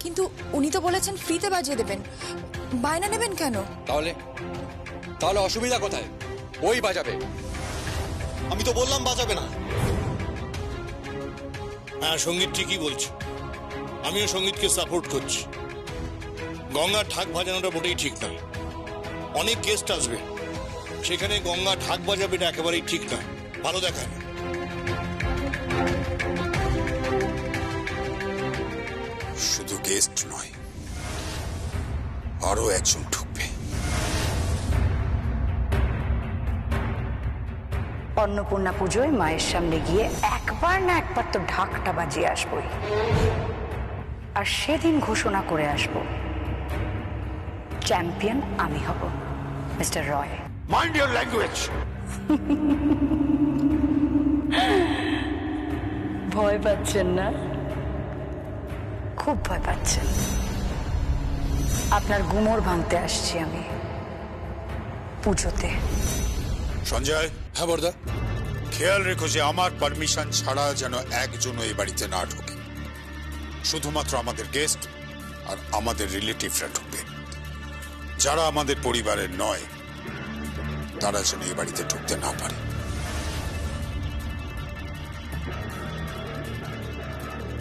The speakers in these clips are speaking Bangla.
কিন্তু উনি তো বলেছেন ফ্রিতে বাজিয়ে দেবেন, বায়না নেবেন কেন? তাহলে তাহলে অসুবিধা কোথায়? ওই বাজাবে। আমি তো বললাম বাজাবে না। হ্যাঁ, সঙ্গীত ঠিকই বলছে, আমিও সঙ্গীতকে সাপোর্ট করছি। গঙ্গার ঢাক বাজানোটা মোটেই ঠিক নয়। অনেক গেস্ট আসবে, সেখানে গঙ্গা ঢাক বাজাবে না একেবারেই ঠিক নয়, ভালো দেখায় না। শুধু গেস্ট নয়, আরো একজন ঢুকবে। অন্নপূর্ণা পুজোয় মায়ের সামনে গিয়ে একবার না একবার তো ঢাকটা বাজিয়ে আসবই, আর সেদিন ঘোষণা করে আসব চ্যাম্পিয়ন আমি হব, mister Roy. Mind your language. ভয় পাচ্ছেন না? খুব ভয় পাচ্ছেন? আপনার গুমর ভাঙতে আসছি আমি পুজোতে। সঞ্জয়। হ্যাঁ বড়দা। খেয়াল রেখো যে আমার পারমিশন ছাড়া যেন একজনও এই বাড়িতে না ঢোকে। শুধুমাত্র আমাদের গেস্ট আর আমাদের রিলেটিভরা ঢুকবে। যারা আমাদের পরিবারের নয় তারা যেন এই বাড়িতে ঢুকতে না পারে।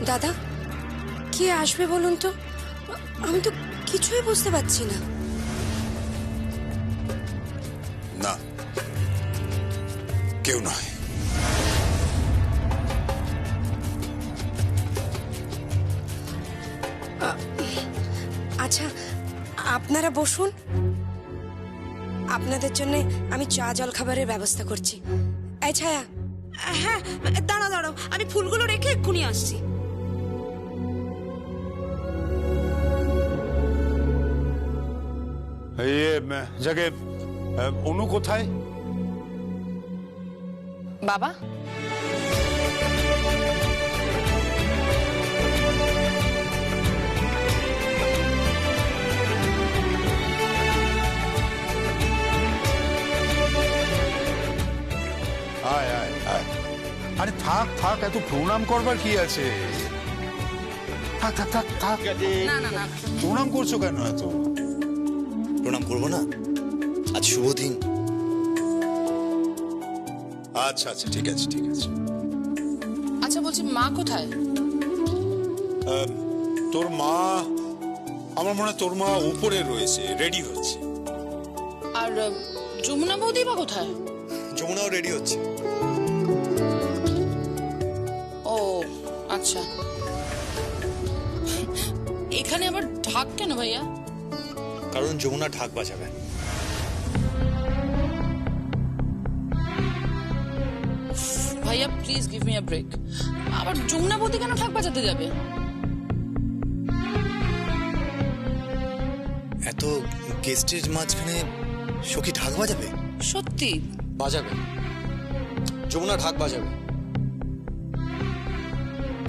দাদা, কে আসবে বলুন তো? আমি তো কিছুই বুঝতে পারছি না। না, কেউ নয়। আচ্ছা, আপনারা বসুন, আপনাদের জন্য আমি চা জল খাবারের ব্যবস্থা করছি। এই ছায়া। হ্যাঁ, দাঁড়াও দাঁড়াও, আমি ফুলগুলো রেখে এক্ষুনি আসছি। জাগে অনু কোথায়? বাবা, আয় আয় আয়। আরে থাক থাক, এত প্রণাম করবার কি আছে? থাক থাক থাক থাক। না না না, প্রণাম করছো কেন এত? প্রণাম করবো না? আজ শুভ দিন। আচ্ছা আচ্ছা, ঠিক আছে ঠিক আছে। আচ্ছা বলছি, মা কোথায়? তোর মা, আমার মনে হয় তোর মা উপরে রয়েছে, রেডি হচ্ছে। আর যমুনা বৌদি বা কোথায়? যমুনাও রেডি হচ্ছে। ও আচ্ছা, এখানে আবার ঢাক কেন ভাইয়া? কারণ যমুনা ঢাক বাজাবে। ভাইয়া please give me a break. আবার যমুনা বৌদি কেন ঢাক বাজাতে যাবে? এত গেস্টের মাঝখানে সখী ঢাক বাজাবে? সত্যি? বাজাবে, যমুনা ঢাক বাজাবে।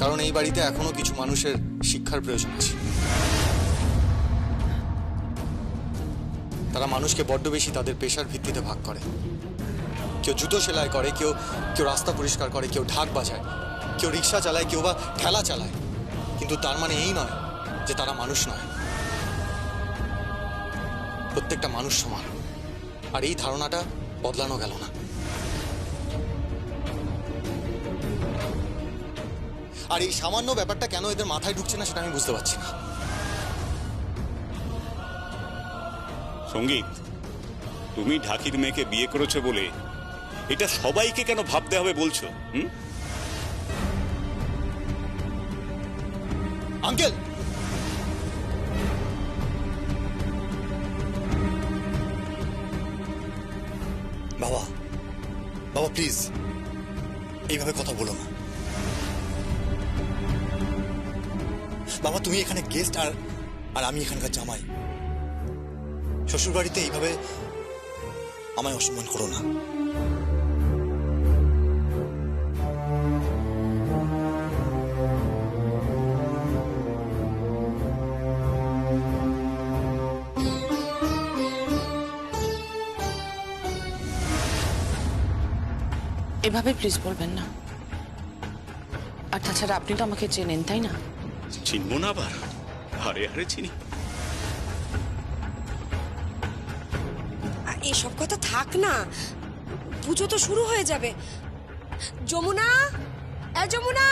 কারণ এই বাড়িতে এখনো কিছু মানুষের শিক্ষার প্রয়োজন আছে। তারা মানুষকে বড্ড বেশি তাদের পেশার ভিত্তিতে ভাগ করে। কেউ জুতো সেলাই করে, কেউ কেউ রাস্তা পরিষ্কার করে, কেউ ঢাক বাজায়, কেউ রিক্সা চালায়, কেউ বা ঠেলা চালায়। কিন্তু তার মানে এই নয় যে তারা মানুষ নয়। প্রত্যেকটা মানুষ সমান, আর এই ধারণাটা বদলানো গেল না। আর এই সামান্য ব্যাপারটা কেন এদের মাথায় ঢুকছে না সেটা আমি বুঝতে পারছি না। সঙ্গীত, তুমি ঢাকির মেয়েকে বিয়ে করেছো বলে এটা সবাইকে কেন ভাবতে হবে বলছো? আঙ্কেল, বাবা, বাবা প্লিজ এইভাবে কথা বলো না। বাবা, তুমি এখানে গেস্ট আর আমি এখানকার জামাই। শ্বশুর বাড়িতে এইভাবে আমায় অসম্মান করো না। এভাবে প্লিজ বলবেন না। আর তাছাড়া আপনি তো আমাকে চেনেন, তাই না? চিনবো না আবার? আরে আরে চিনি। এসব কথা থাক না, পুজো তো শুরু হয়ে যাবে। যমুনা, যমুনা,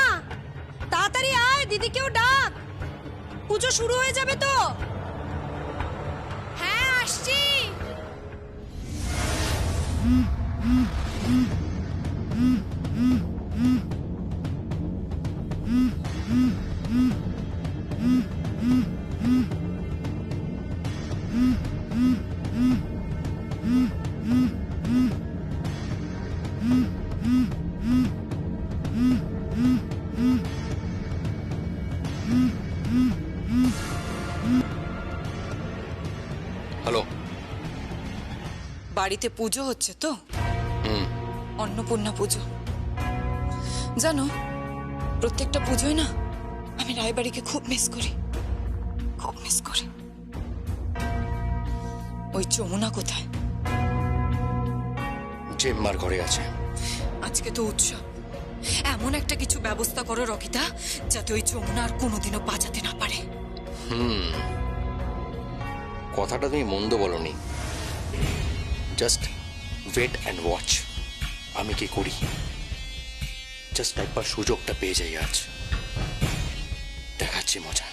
তাড়াতাড়ি আয়, দিদিকেও ডাক, পুজো শুরু হয়ে যাবে তো। হ্যাঁ আসছি। হ্যালো, বাড়িতে পুজো হচ্ছে তো, অন্নপূর্ণা পুজো। জানো, প্রত্যেকটা পুজোয় না আমি রায়বাড়িকে খুব মিস করি, খুব মিস করি। ওই যমুনা কোথায়? জেম্মার ঘরে আছে। আজকে তো উৎসব, এমন একটা কিছু ব্যবস্থা করো রকিতা, যাতে ওই যমুনা আর কোনোদিনও বাঁচাতে না পারে। কথাটা তুমি মন্দ বলনি, জাস্ট ওয়েট অ্যান্ড ওয়াচ আমি কি করি। জাস্ট একবার সুযোগটা পেয়ে যাই, আজ দেখাচ্ছি মজা।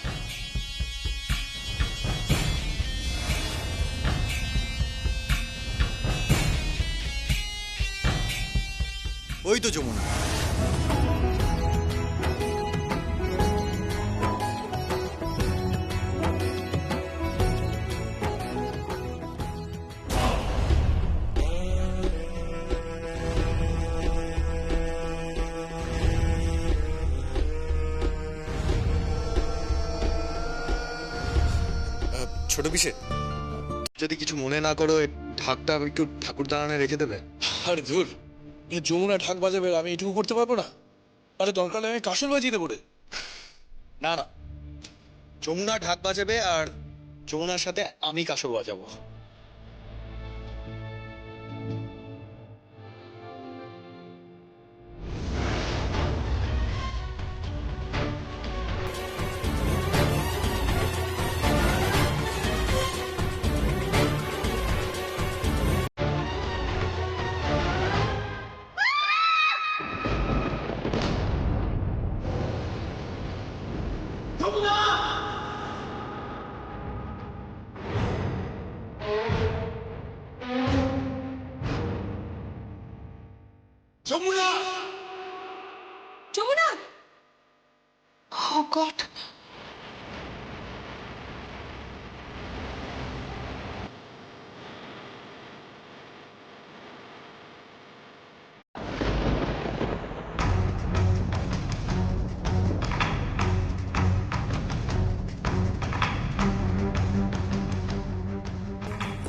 ওই তো যমুনা। ছোট পিসে, যদি কিছু মনে না করো, এই ঢাকটা একটু ঠাকুর দালানে রেখে দেবে। আরে ধুর, যমুনা ঢাক বাজাবে, আমি এটুকু করতে পারবো না? আরে দরকার আমি কাসর বাজিয়ে দেবো রে। না না, যমুনা ঢাক বাজাবে আর যমুনার সাথে আমি কাসর বাজাবো। যমুনা! যমুনা! Oh God!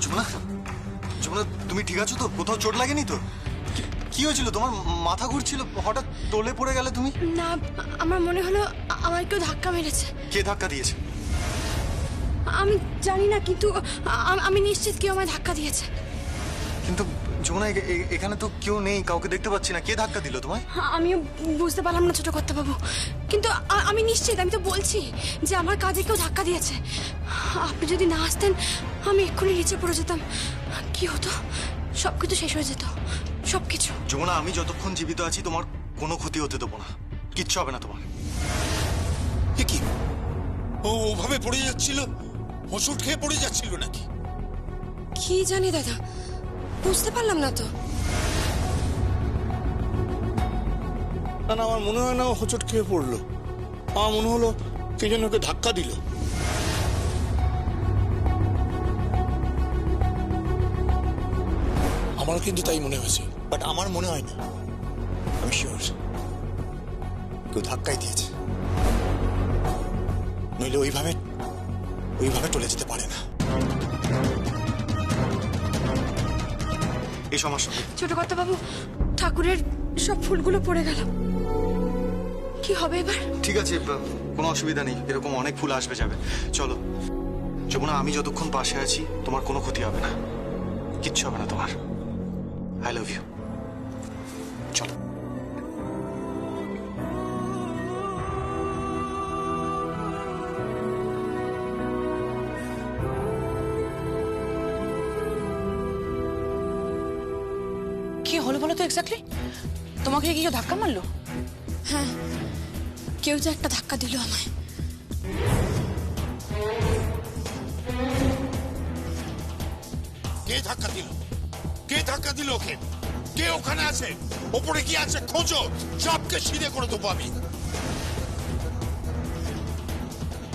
যমুনা, যমুনা, তুমি ঠিক আছো তো? কোথাও চোট লাগেনি তো? কি হয়েছিল তোমার? মাথা ঘুরছিল, হঠাৎ টলে পড়ে গেলে তুমি? না, আমার মনে হলো আমার কেউ ধাক্কা মেরেছে। কে ধাক্কা দিয়েছে? আমি জানি না, কিন্তু আমি নিশ্চিত কেউ আমায় ধাক্কা দিয়েছে। কিন্তু যমুনা, এখানে তো কেউ নেই, কাউকে দেখতে পাচ্ছি না। কে ধাক্কা দিল তোমায়? আমিও বুঝতে পারলাম না ছোট কর্তাবাবু, কিন্তু আমি নিশ্চিত, আমি তো বলছি যে আমার কাজে কেউ ধাক্কা দিয়েছে। আপনি যদি না আসতেন আমি এক্ষুনি নিচে পড়ে যেতাম। কি হতো? সবকিছু শেষ হয়ে যেত, সবকিছু। যমুনা, আমি যতক্ষণ জীবিত আছি তোমার কোনো ক্ষতি হতে দেবো না, কিচ্ছু হবে না তোমার। কি ও ওভাবে পড়ে যাচ্ছিল? হোঁচট খেয়ে পড়ে যাচ্ছিল নাকি? কি জানি দাদা, বুঝতে পারলাম না তো। না না, আমার মনে হয় না ও হোঁচট খেয়ে পড়লো। আমার মনে হলো কে যেন ওকে ধাক্কা দিল। আমার কিন্তু তাই মনে হয়েছে। বাট আমার মনে হয় না, আমি শিওর কেউ ধাক্কাই দিয়েছে, নইলে ওইভাবে টলে যেতে পারে না। এই সমস্যা ছোট কর্তাবাবু, ঠাকুরের সব ফুলগুলো পড়ে গেল, কি হবে এবার? ঠিক আছে, কোনো অসুবিধা নেই, এরকম অনেক ফুল আসবে যাবে। চলো যমুনা, আমি যতক্ষণ পাশে আছি তোমার কোনো ক্ষতি হবে না, কিচ্ছু হবে না তোমার। I love you. চলো। হলো বলো তো এক্স্যাক্টলি? তোমাকে কি কেউ ধাক্কা মারলো? হ্যাঁ, কেউ যে একটা ধাক্কা দিল আমায়। কে ধাক্কা দিল? কে ধাক্কা দিল ওকে? কে ওখানে আছে? ওপরে কি আছে খোঁজো, সবকে সিধে করে দেবো আমি।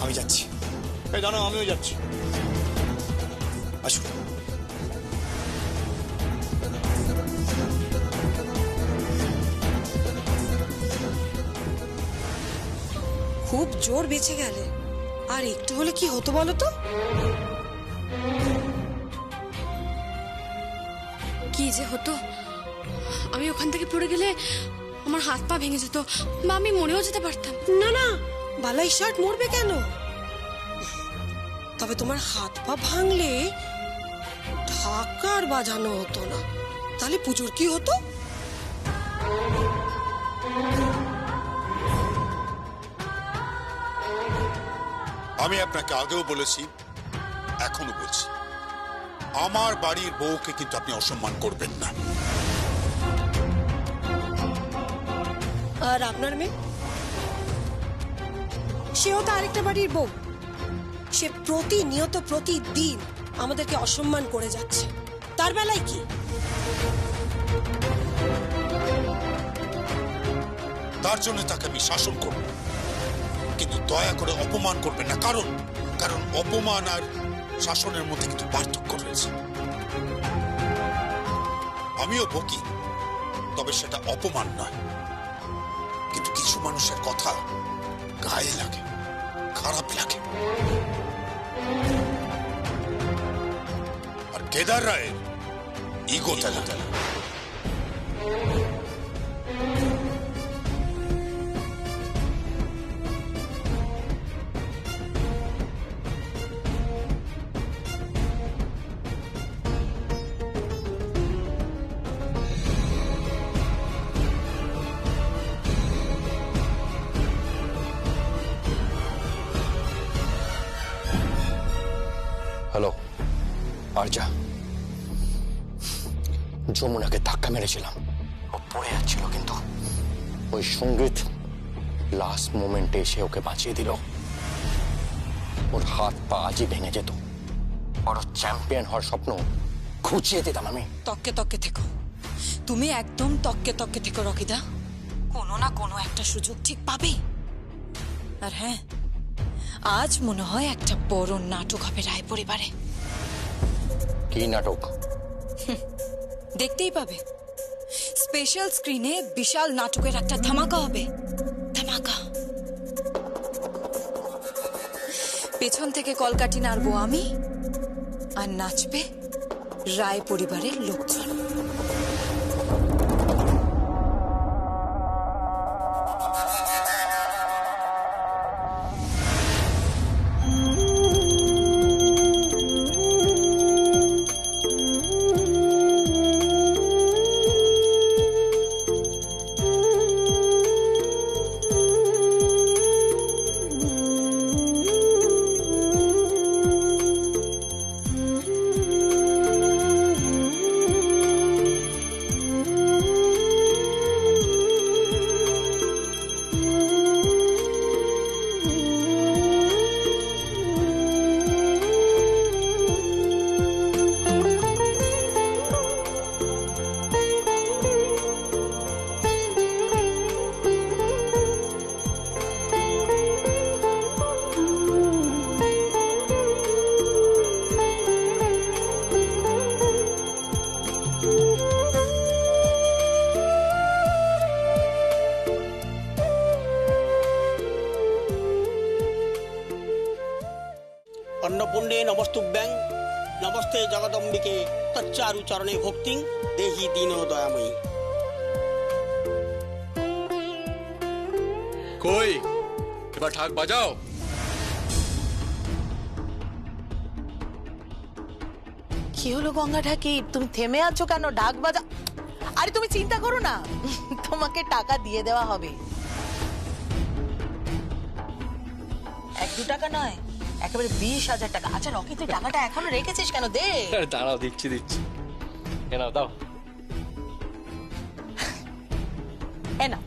আমি যাচ্ছি। এই জানো, আমিও যাচ্ছি। আসুন। খুব জোর বেঁচে গেলে, আর একটু হলে কি হতো বলো তো? কি যে হতো, আমি ওখান থেকে পড়ে গেলে আমার হাত পা ভেঙে যেত, বা আমি মরেও যেতে পারতাম। না না, বালাই শার্ট মরবে কেন? তবে তোমার হাত পা ভাঙলে ঢাকা আর বাজানো হতো না। তাহলে পুজোর কি হতো? আমি আপনাকে আগেও বলেছি, এখনো বলছি, আমার বাড়ির বউকে কিন্তু আপনি অসম্মান করবেন না। আর আপনার মেয়ে, সেও তো আরেকটা বাড়ির বউ। সে প্রতিনিয়ত প্রতিদিন আমাদেরকে অসম্মান করে যাচ্ছে, তার বেলায় কি? তার জন্য তাকে আমি শাসন করব, কিন্তু দয়া করে অপমান করবেন না। কারণ কারণ অপমান আর শাসনের মধ্যে কিন্তু পার্থক্য রয়েছে। আমিও বকি, তবে সেটা অপমান নয়। কিন্তু কিছু মানুষের কথা গায়ে লাগে, খারাপ লাগে। আর কেদার রায়ের ইগো তেলা। হ্যালো আরজা, যমুনাকে ধাক্কা মেরেছিলাম, ও পড়ে যাচ্ছিল, কিন্তু ওই সঙ্গীত লাস্ট মোমেন্টে এসে ওকে বাঁচিয়ে দিল। ওর হাত পা আজই ভেঙে যেত, ওর চ্যাম্পিয়ন হওয়ার স্বপ্ন খুঁচিয়ে দিতাম আমি। তককে তককে থেকো, তুমি একদম তককে তককে থেকো রকিদা। কোনো না কোনো একটা সুযোগ ঠিক পাবেই। আর হ্যাঁ, আজ মনে হয় একটা বড় নাটক হবে রায় পরিবারে। কি নাটক? দেখতেই পাবে, স্পেশাল স্ক্রিনে বিশাল নাটকের একটা ধামাকা হবে। ধামাকা। পেছন থেকে কলকাঠি নাড়বো আমি, আর নাচবে রায় পরিবারের লোকজন। अन्नपूर्णे नमस्तुभ्यं नमस्ते जगदम्बिके तच्चारु चरणे भक्तिं देहि दीनो दयामयी। কই এবার ঢাক বাজাও। কি হলো গঙ্গা ঢাকি, তুমি থেমে আছো কেন? ঢাক বাজা। আরে তুমি চিন্তা করো না, তোমাকে টাকা দিয়ে দেওয়া হবে। 1-2 টাকা নয়, একেবারে 20,000 টাকা। আচ্ছা রকি, তুই টাকাটা এখনো রেখেছিস কেন? দে। দাঁড়াও, দিচ্ছি। দাও। না,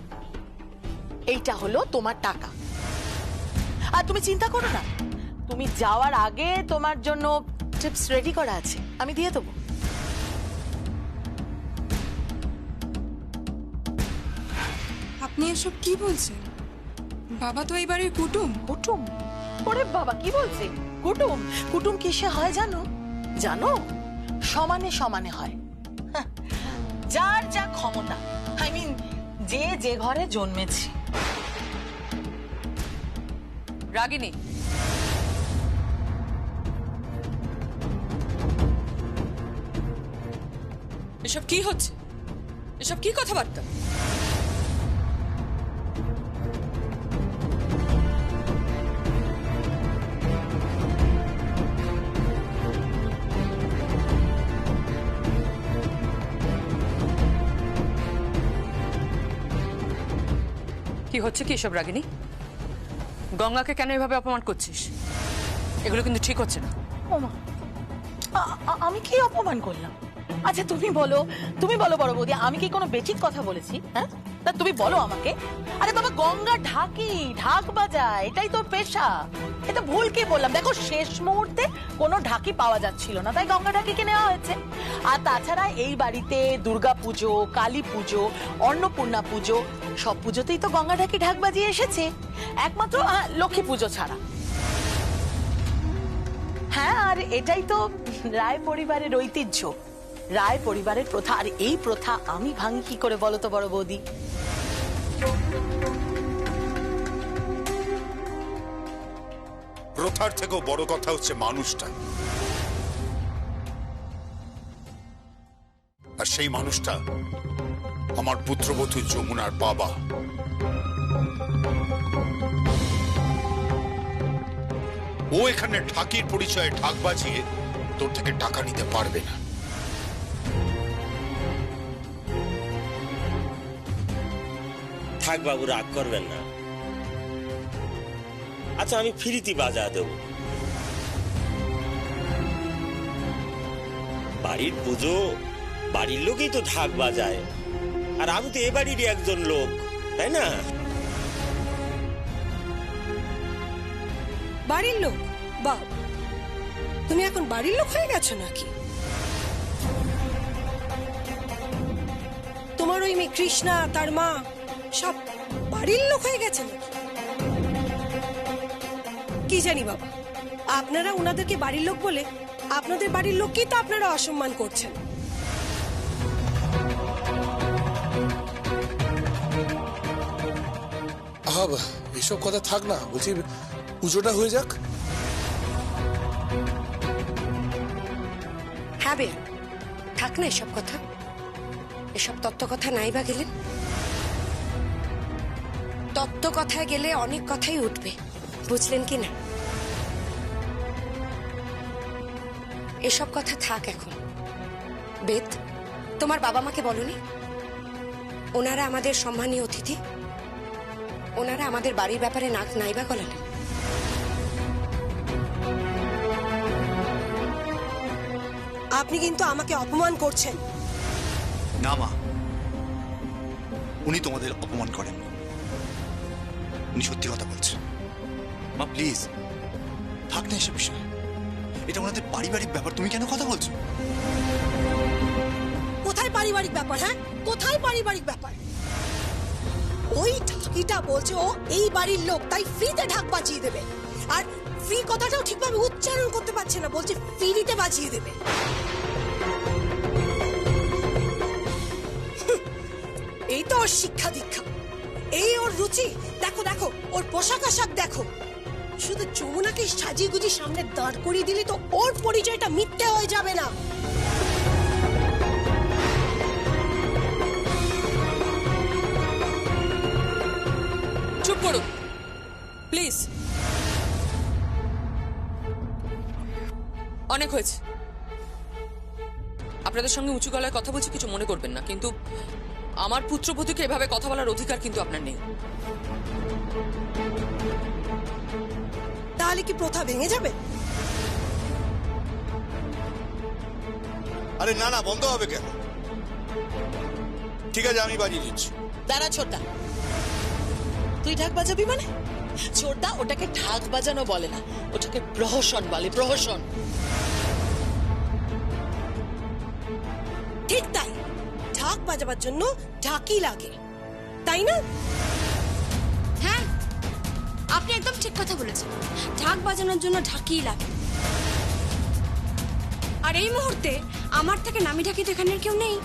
এইটা হলো তোমার টাকা। আর তুমি চিন্তা করো না, তুমি যাওয়ার আগে তোমার জন্য টিপস রেডি করা আছে, আমি দিয়ে দেবো। আপনি এসব কি বলছেন? বাবা তো এই বাড়ির কুটুম। কুটুম? ওরে বাবা, কি বলছে? কুটুম? কুটুম কিসে হয় জানো? জানো, সমানে সমানে হয়। হ্যাঁ, যার যা ক্ষমতা, আই মিন যে যে ঘরে জন্মেছে। রাগিনী, এসব কি হচ্ছে? এসব কি কথাবার্তা? কি হচ্ছে কি এসব রাগিনী? গঙ্গাকে কেন এভাবে অপমান করছিস? এগুলো কিন্তু ঠিক হচ্ছে না। ওমা, আমি কি অপমান করলাম? আচ্ছা তুমি বলো বড় বৌদি, আমি কি কোনো বেঠিক কথা বলেছি? হ্যাঁ, তা তুমি বলো আমাকে। আরে বাবা, গঙ্গা ঢাক বাজায়, এটাই তোর পেশা। এটা ভুল কি বললাম? দেখো, শেষ মুহূর্তে কোনো ঢাকি পাওয়া যাচ্ছিল না, তাই গঙ্গা ঢাকিকে নেওয়া হয়েছে। আর তাছাড়া এই বাড়িতে দুর্গা পুজো, কালী পুজো, অন্নপূর্ণা পুজো, সব পুজোতেই তো গঙ্গা ঢাকি ঢাক বাজিয়ে এসেছে, একমাত্র লক্ষ্মী পুজো ছাড়া। হ্যাঁ, আর এটাই তো রায় পরিবারের ঐতিহ্য, রায় পরিবারের প্রথা। আর এই প্রথা আমি ভাঙি কি করে বলো তো বড় বৌদি? প্রথার থেকেও বড় কথা হচ্ছে মানুষটা, আর সেই মানুষটা আমার পুত্রবধূ যমুনার বাবা। ও এখানে ঢাকির পরিচয়ে ঢাক বাজিয়ে তোর থেকে টাকা নিতে পারবে না। থাক বাবু, রাগ করবেন না। আচ্ছা, আমি ফ্রিতে বাজা দেব। বাড়ির পুজো, বাড়ির লোকই তো ঢাক বাজায়, আর আমি তো এ বাড়িরই একজন লোক, তাই না? বাড়ির লোক? বাহ, তুমি এখন বাড়ির লোক হয়ে গেছো নাকি? তোমার ওই মেয়ে কৃষ্ণা, তার মা, সব বাড়ির লোক হয়ে গেছে নাকি? কি জানি বাবা, আপনারা ওনাদেরকে বাড়ির লোক বলে আপনাদের বাড়ির লোককেই তো আপনারা অসম্মান করছেন। এসব কথা থাক না, বলছি পুজোটা হয়ে যাক। হ্যাঁ বে, থাক না এসব কথা, এসব তত্ত্ব কথা নাই বা গেলেন। তত্ত্ব কথায় গেলে অনেক কথাই উঠবে, বুঝলেন কি না? এসব কথা থাক এখন। বেদ, তোমার বাবা মাকে বলনি ওনারা আমাদের সম্মানীয় অতিথি? ওনারা আমাদের বাড়ির ব্যাপারে নাক নাইবা গলালেন। আপনি কিন্তু আমাকে অপমান করছেন। না মা, উনি তোমাদের অপমান করেন, উনি সত্যি কথা বলছেন। মা প্লিজ, থাক না এসব বিষয়, এটা ওনাদের পারিবারিক ব্যাপার, তুমি কেন কথা বলছো? কোথায় পারিবারিক ব্যাপার? হ্যাঁ, কোথায় পারিবারিক ব্যাপার? ওই ঢাকিটা বলছে ও এই বাড়ির লোক, তাই ফ্রিতে ঢাক বাজিয়ে দেবে। আর ফ্রি কথাটাও ঠিকভাবে উচ্চারণ করতে পারছে না, বলছে ফ্রিতে বাজিয়ে দেবে। এই তো ওর শিক্ষা দীক্ষা, এই ওর রুচি। দেখো দেখো, ওর পোশাক আশাক দেখো। শুধু যমুনাকে সাজিয়ে গুজিয়ে সামনে দাঁড় করিয়ে দিলে তো ওর পরিচয়টা মিথ্যে হয়ে যাবে না? চুপ করো প্লিজ, অনেক হয়েছে। আপনাদের সঙ্গে উঁচু গলায় কথা বলছি, কিছু মনে করবেন না, কিন্তু আমার পুত্রবধূকে এভাবে কথা বলার অধিকার কিন্তু আপনার নেই। তাহলে কি প্রথা ভেঙে যাবে? আরে না না, বন্ধ হবে কেন? ঠিক আছে, আমি বাজিয়ে দিচ্ছি। দাঁড়া ছোটদা, তুই ঢাক বাজাবি মানে? ছোটদা, ওটাকে ঢাক বাজানো বলে না, ওটাকে প্রহসন বলে, প্রহসন। ঠিক তাই, ঢাক বাজাবার জন্য ঢাকি লাগে, তাই না? হ্যাঁ, আপনি একদম ঠিক কথা বলেছেন, ঢাক বাজানোর জন্য ঢাকিই লাগে। আর এই মুহূর্তে আমার থেকে নামি ঢাকি তো এখানে কেউ নেই।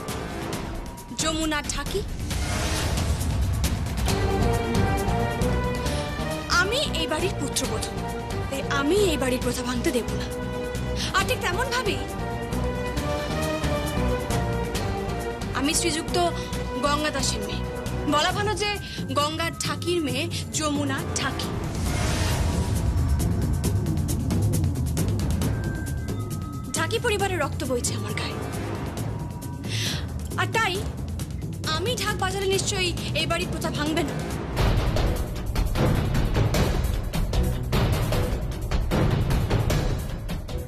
যমুনা ঢাকি, আমি এই বাড়ির পুত্রবধূ, তাই আমি এই বাড়ির প্রথা ভাঙতে দেব না। আর ঠিক তেমন ভাবেই আমি শ্রীযুক্ত গঙ্গা দাসের মেয়ে, বলা ভালো যে গঙ্গার ঢাকির মেয়ে যমুনা ঢাকি। ঢাকি পরিবারের রক্ত বইছে আমার গায়ে, আর তাই আমি ঢাক বাজারে নিশ্চয়ই এই বাড়ির প্রথা ভাঙবে না।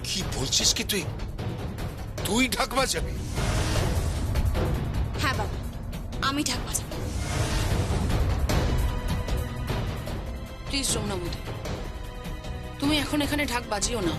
কি বলছিস কি তুই? তুই ঢাক বাজাবি? হ্যাঁ বাবা, আমি ঢাক বাজাবো। প্লিজ যমুনা বৌদি, তুমি এখন এখানে ঢাক বাজিও না।